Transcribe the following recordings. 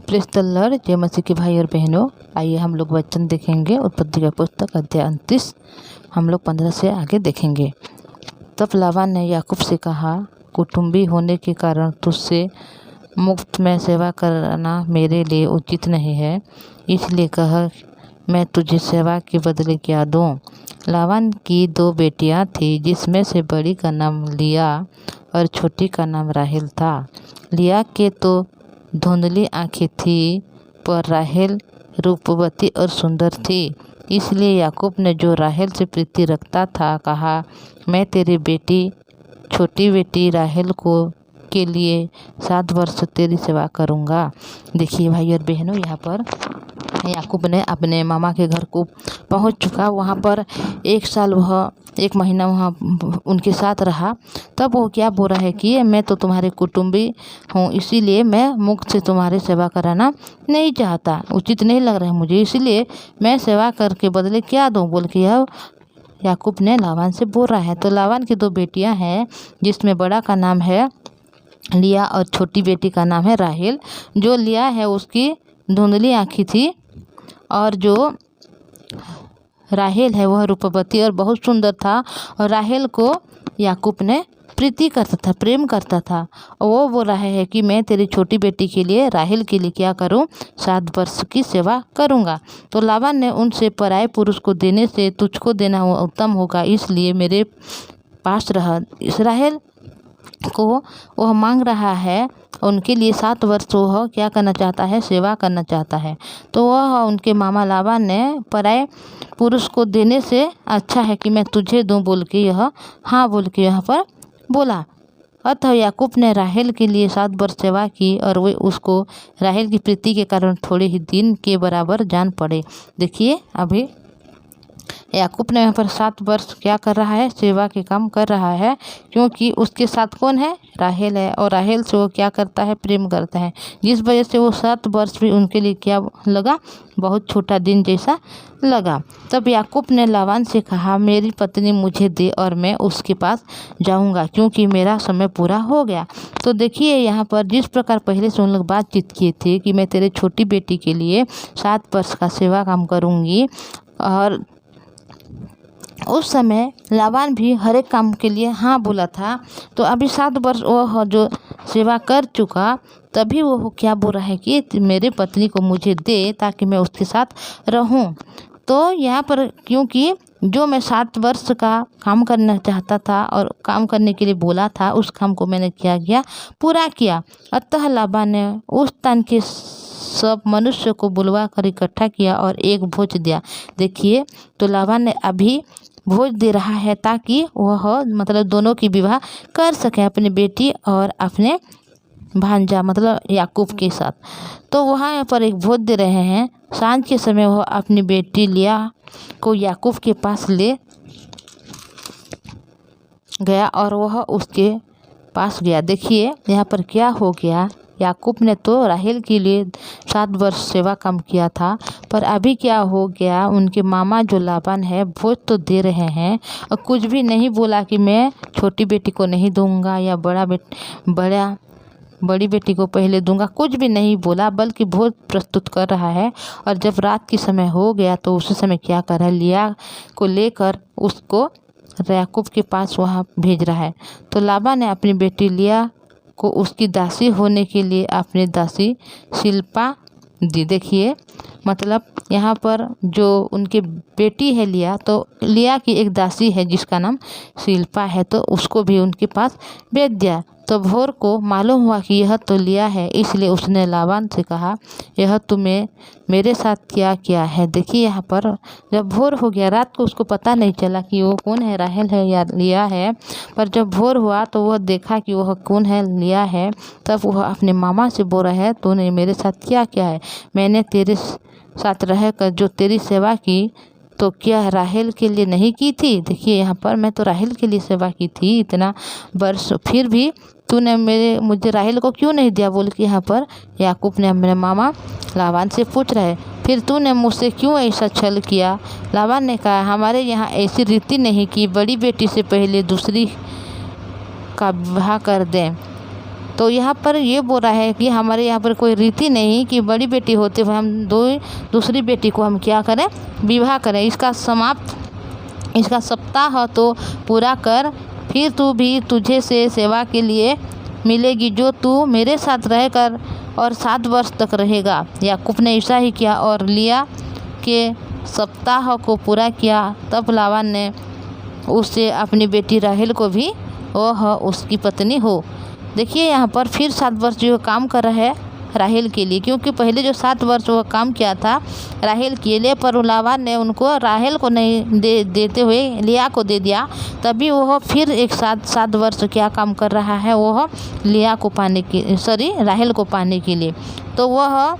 Press the Lord. जय मसीह के भाई और बहनों, आइए हम लोग वचन देखेंगे। उत्पत्ति का पुस्तक अध्याय 29 हम लोग 15 से आगे देखेंगे। तब लाबान ने याकूब से कहा, कुटुंबी होने के कारण तुझसे मुफ्त में सेवा करना मेरे लिए उचित नहीं है, इसलिए कह मैं तुझे सेवा के बदले क्या दूँ। लाबान की 2 बेटियां थीं, जिसमें से बड़ी का नाम लिया और छोटी का नाम राहेल था। लिया के तो धुंधली आँखें थीं, पर राहेल रूपवती और सुंदर थी। इसलिए याकूब ने, जो राहेल से प्रीति रखता था, कहा, मैं तेरी छोटी बेटी राहेल के लिए 7 वर्ष तेरी सेवा करूँगा। देखिए भाई और बहनों, यहाँ पर याकूब ने अपने मामा के घर को पहुँच चुका। वहाँ पर 1 साल 1 महीना वहाँ उनके साथ रहा। तब वो क्या बोल रहा है कि मैं तो तुम्हारे कुटुंबी हूँ, इसीलिए मैं मुफ्त से तुम्हारी सेवा कराना नहीं चाहता, उचित नहीं लग रहा है मुझे, इसलिए मैं सेवा करके बदले क्या दूँ बोल के याकूब ने लाबान से बोल रहा है। तो लाबान की 2 बेटियाँ हैं, जिसमें बड़ा का नाम है लिया और छोटी बेटी का नाम है राहेल। जो लिया है उसकी धुंधली आँखी थी, और जो राहेल है वह रूपवती और बहुत सुंदर था। और राहेल को याकूब ने प्रीति करता था, प्रेम करता था। और वो बोल रहा है कि मैं तेरी छोटी बेटी के लिए, राहेल के लिए क्या करूं, 7 वर्ष की सेवा करूंगा। तो लाबान ने उनसे, पराये पुरुष को देने से तुझको देना उत्तम होगा, इसलिए मेरे पास रह। इस राहेल को वह मांग रहा है, उनके लिए 7 वर्ष वह क्या करना चाहता है, सेवा करना चाहता है। तो वह उनके मामा लाबान ने पराये पुरुष को देने से अच्छा है कि मैं तुझे दूं बोल के हाँ बोल के यहाँ पर बोला। अतः याकूब ने राहेल के लिए 7 वर्ष सेवा की, और वे उसको राहेल की प्रीति के कारण थोड़े ही दिन के बराबर जान पड़े। देखिए अभी याकूब ने यहाँ पर 7 वर्ष क्या कर रहा है, सेवा के काम कर रहा है, क्योंकि उसके साथ कौन है, राहेल है। और राहेल से वो क्या करता है, प्रेम करता है, जिस वजह से वो 7 वर्ष भी उनके लिए क्या लगा, बहुत छोटा दिन जैसा लगा। तब याकूब ने लाबान से कहा, मेरी पत्नी मुझे दे और मैं उसके पास जाऊंगा, क्योंकि मेरा समय पूरा हो गया। तो देखिए यहाँ पर जिस प्रकार पहले से उन लोग बातचीत किए थे कि मैं तेरे छोटी बेटी के लिए 7 वर्ष का सेवा काम करूँगी, और उस समय लाबान भी हर एक काम के लिए हाँ बोला था। तो अभी 7 वर्ष वह जो सेवा कर चुका, तभी वो क्या बोल रहा है कि मेरे पत्नी को मुझे दे, ताकि मैं उसके साथ रहूं। तो यहाँ पर क्योंकि जो मैं 7 वर्ष का काम करना चाहता था और काम करने के लिए बोला था, उस काम को मैंने क्या किया, पूरा किया। अतः लाबान ने उस तन के सब मनुष्य को बुलवा कर इकट्ठा किया और एक भोज दिया। देखिए, तो लाबान ने अभी भोज दे रहा है, ताकि वह मतलब दोनों की विवाह कर सके, अपनी बेटी और अपने भांजा मतलब याकूब के साथ। तो वहाँ पर एक भोज दे रहे हैं। सांझ के समय वह अपनी बेटी लिया को याकूब के पास ले गया, और वह उसके पास गया। देखिए यहाँ पर क्या हो गया, याकूब ने तो राहेल के लिए 7 वर्ष सेवा काम किया था, पर अभी क्या हो गया, उनके मामा जो लाबान है भोज तो दे रहे हैं, और कुछ भी नहीं बोला कि मैं छोटी बेटी को नहीं दूंगा या बड़ी बेटी को पहले दूंगा, कुछ भी नहीं बोला, बल्कि भोज प्रस्तुत कर रहा है। और जब रात के समय हो गया, तो उसी समय क्या कर रहा है, लिया को लेकर उसको याकूब के पास वहाँ भेज रहा है। तो लाबान ने अपनी बेटी लिया को उसकी दासी होने के लिए अपनी दासी शिल्पा दी। देखिए मतलब यहाँ पर जो उनके बेटी है लिया, तो लिया की एक दासी है जिसका नाम शिल्पा है, तो उसको भी उनके पास भेज दिया। तो भोर को मालूम हुआ कि यह तो लिया है, इसलिए उसने लाबान से कहा, यह तुम्हें मेरे साथ क्या किया है। देखिए यहाँ पर जब भोर हो गया, रात को उसको पता नहीं चला कि वो कौन है, राहेल है या लिया है। पर जब भोर हुआ तो वह देखा कि वह कौन है, लिया है। तब वह अपने मामा से बोल रहा है, तूने मेरे साथ क्या किया है, मैंने तेरे साथ रहकर जो तेरी सेवा की, तो क्या राहेल के लिए नहीं की थी। देखिए यहाँ पर मैं तो राहेल के लिए सेवा की थी इतना वर्ष, फिर भी तूने मुझे राहेल को क्यों नहीं दिया बोल के यहाँ पर याकूब ने अपने मामा लाबान से पूछ रहा है। फिर तूने मुझसे क्यों ऐसा छल किया। लाबान ने कहा, हमारे यहाँ ऐसी रीति नहीं कि बड़ी बेटी से पहले दूसरी का विवाह कर दें। तो यहाँ पर ये बोल रहा है कि हमारे यहाँ पर कोई रीति नहीं कि बड़ी बेटी होते हुए हम दूसरी बेटी को हम क्या करें, विवाह करें। इसका सप्ताह तो पूरा कर, फिर तुझे से सेवा के लिए मिलेगी जो तू मेरे साथ रहकर और 7 वर्ष तक रहेगा। याकूब ने ऐसा ही किया और लिया के सप्ताह को पूरा किया। तब लाबान ने उससे अपनी बेटी राहेल को भी वह उसकी पत्नी हो। देखिए यहाँ पर फिर 7 वर्ष जो काम कर रहा है राहेल के लिए, क्योंकि पहले जो 7 वर्ष वह काम किया था राहेल के लिए, पर लाबान ने उनको राहेल को नहीं देते हुए लिया को दे दिया। तभी वह फिर एक 7 वर्ष क्या काम कर रहा है, वह राहेल को पाने के लिए। तो वह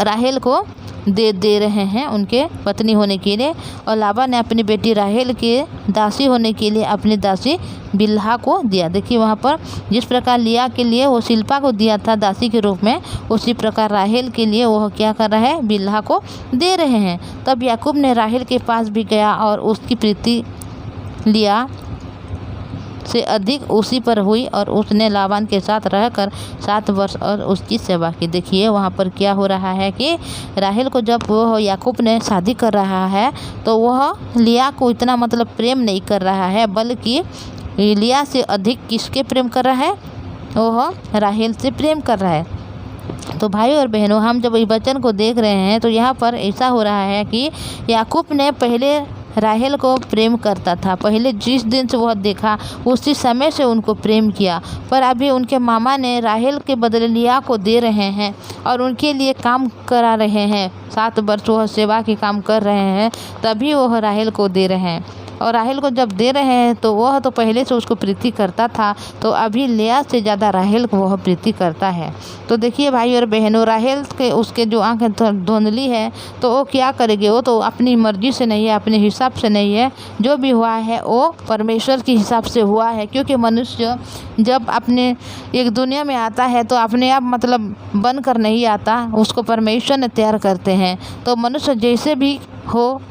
राहेल को दे रहे हैं उनके पत्नी होने के लिए। और लाबान ने अपनी बेटी राहेल के दासी होने के लिए अपनी दासी बिल्हा को दिया। देखिए वहाँ पर जिस प्रकार लिया के लिए वो शिल्पा को दिया था दासी के रूप में, उसी प्रकार राहेल के लिए वह क्या कर रहा है, बिल्हा को दे रहे हैं। तब याकूब ने राहेल के पास भी गया और उसकी प्रीति लिया से अधिक उसी पर हुई और उसने लाबान के साथ रहकर 7 वर्ष और उसकी सेवा की। देखिए वहाँ पर क्या हो रहा है कि राहेल को जब वह याकूब ने शादी कर रहा है तो वह लिया को इतना मतलब प्रेम नहीं कर रहा है, बल्कि लिया से अधिक किसके प्रेम कर रहा है, वह राहेल से प्रेम कर रहा है। तो भाई और बहनों, हम जब इस वचन को देख रहे हैं तो यहाँ पर ऐसा हो रहा है कि याकूब ने पहले राहेल को प्रेम करता था, पहले जिस दिन से वह देखा उसी समय से उनको प्रेम किया, पर अभी उनके मामा ने राहेल के बदले लिया को दे रहे हैं और उनके लिए काम करा रहे हैं। 7 वर्ष वह सेवा के काम कर रहे हैं, तभी वह राहेल को दे रहे हैं। और राहेल को जब दे रहे हैं तो वह तो पहले से उसको प्रीति करता था, तो अभी लिया से ज़्यादा राहेल को वह प्रीति करता है। तो देखिए भाई और बहनों, राहेल के उसके जो आँखें धुंधली है तो वो क्या करेगी, वो तो अपनी मर्जी से नहीं है, अपने हिसाब से नहीं है। जो भी हुआ है वो परमेश्वर के हिसाब से हुआ है, क्योंकि मनुष्य जब अपने एक दुनिया में आता है तो अपने आप मतलब बन कर नहीं आता, उसको परमेश्वर ने तैयार करते हैं। तो मनुष्य जैसे भी हो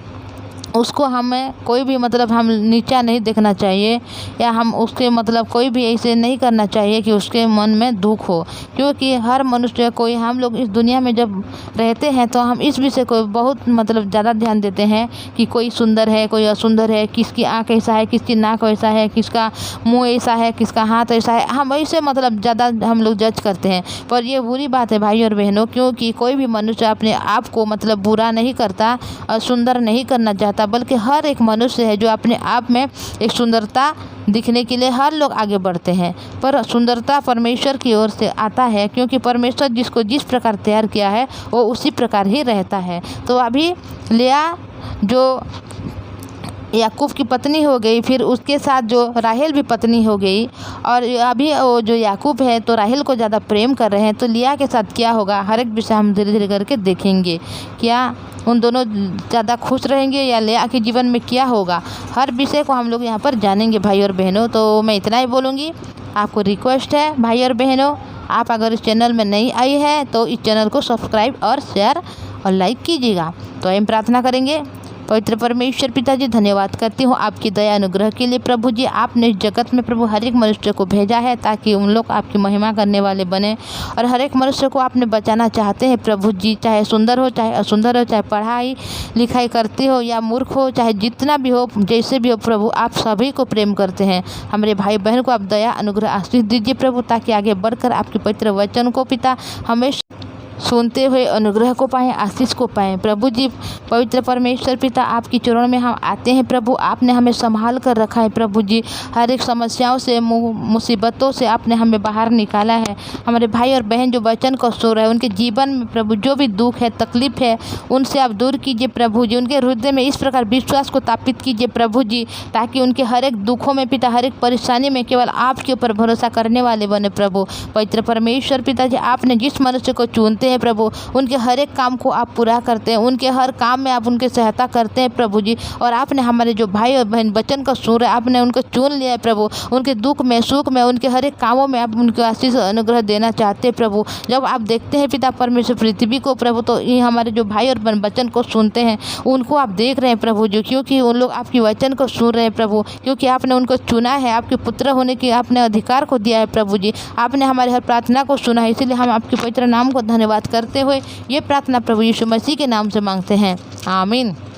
उसको हमें कोई भी मतलब हम नीचा नहीं देखना चाहिए, या हम उसके मतलब कोई भी ऐसे नहीं करना चाहिए कि उसके मन में दुख हो, क्योंकि हर मनुष्य कोई, हम लोग इस दुनिया में जब रहते हैं तो हम इस विषय को बहुत मतलब ज़्यादा ध्यान देते हैं कि कोई सुंदर है, कोई असुंदर है, किसकी आँख ऐसा है, किसकी नाक ऐसा है, किसका मुँह ऐसा है, किसका हाथ ऐसा है, हम ऐसे मतलब ज़्यादा हम लोग जज करते हैं। पर ये बुरी बात है भाई और बहनों, क्योंकि कोई भी मनुष्य अपने आप को मतलब बुरा नहीं करता और सुंदर नहीं करना चाहता, बल्कि हर एक मनुष्य है जो अपने आप में एक सुंदरता दिखने के लिए हर लोग आगे बढ़ते हैं। पर सुंदरता परमेश्वर की ओर से आता है, क्योंकि परमेश्वर जिसको जिस प्रकार तैयार किया है वो उसी प्रकार ही रहता है। तो अभी लिया जो याकूब की पत्नी हो गई, फिर उसके साथ जो राहेल भी पत्नी हो गई, और अभी वो जो याकूब है तो राहेल को ज़्यादा प्रेम कर रहे हैं। तो लिया के साथ क्या होगा, हर एक विषय हम धीरे धीरे करके देखेंगे। क्या उन दोनों ज़्यादा खुश रहेंगे या लिया के जीवन में क्या होगा, हर विषय को हम लोग यहाँ पर जानेंगे भाई और बहनों। तो मैं इतना ही बोलूँगी। आपको रिक्वेस्ट है भाई और बहनों, आप अगर इस चैनल में नई आई है तो इस चैनल को सब्सक्राइब और शेयर और लाइक कीजिएगा। तो हम प्रार्थना करेंगे। पवित्र परमेश्वर पिताजी, धन्यवाद करती हूँ आपकी दया अनुग्रह के लिए। प्रभु जी, आपने इस जगत में प्रभु हर एक मनुष्य को भेजा है ताकि उन लोग आपकी महिमा करने वाले बने, और हर एक मनुष्य को आपने बचाना चाहते हैं प्रभु जी, चाहे सुंदर हो, चाहे असुंदर हो, चाहे पढ़ाई लिखाई करती हो या मूर्ख हो, चाहे जितना भी हो, जैसे भी हो प्रभु, आप सभी को प्रेम करते हैं। हमारे भाई बहन को आप दया अनुग्रह आशीष दीजिए प्रभु, ताकि आगे बढ़कर आपके पवित्र वचन को पिता हमेशा सुनते हुए अनुग्रह को पाएं, आशीष को पाएं। प्रभु जी, पवित्र परमेश्वर पिता, आपकी चरणों में हम आते हैं प्रभु। आपने हमें संभाल कर रखा है प्रभु जी, हर एक समस्याओं से, मुसीबतों से आपने हमें बाहर निकाला है। हमारे भाई और बहन जो वचन को सुन रहे हैं, उनके जीवन में प्रभु जो भी दुख है, तकलीफ है, उनसे आप दूर कीजिए प्रभु जी। उनके हृदय में इस प्रकार विश्वास को स्थापित कीजिए प्रभु जी, ताकि उनके हर एक दुखों में पिता, हर एक परेशानी में केवल आपके ऊपर भरोसा करने वाले बने प्रभु। पवित्र परमेश्वर पिता जी, आपने जिस मनुष्य को चुनते हैं प्रभु, उनके हर एक काम को आप पूरा करते हैं, उनके हर काम में आप उनकी सहायता करते हैं प्रभु जी। और आपने हमारे जो भाई और बहन वचन का सुन रहे, आपने उनको चुन लिया है प्रभु, उनके दुख में, सुख में, उनके हर एक कामों में आप उनको आशीष अनुग्रह देना चाहते हैं प्रभु। जब आप देखते हैं पिता परमेश्वर पृथ्वी को प्रभु, तो ये हमारे जो भाई और बहन वचन को सुनते हैं उनको आप देख रहे हैं प्रभु जी, क्योंकि उन लोग आपकी वचन को सुन रहे हैं प्रभु, क्योंकि आपने उनको चुना है, आपके पुत्र होने की आपने अधिकार को दिया है प्रभु जी। आपने हमारे हर प्रार्थना को सुना है, इसीलिए हम आपके पवित्र नाम को धन्यवाद करते हुए ये प्रार्थना प्रभु यीशु मसीह के नाम से मांगते हैं, आमीन।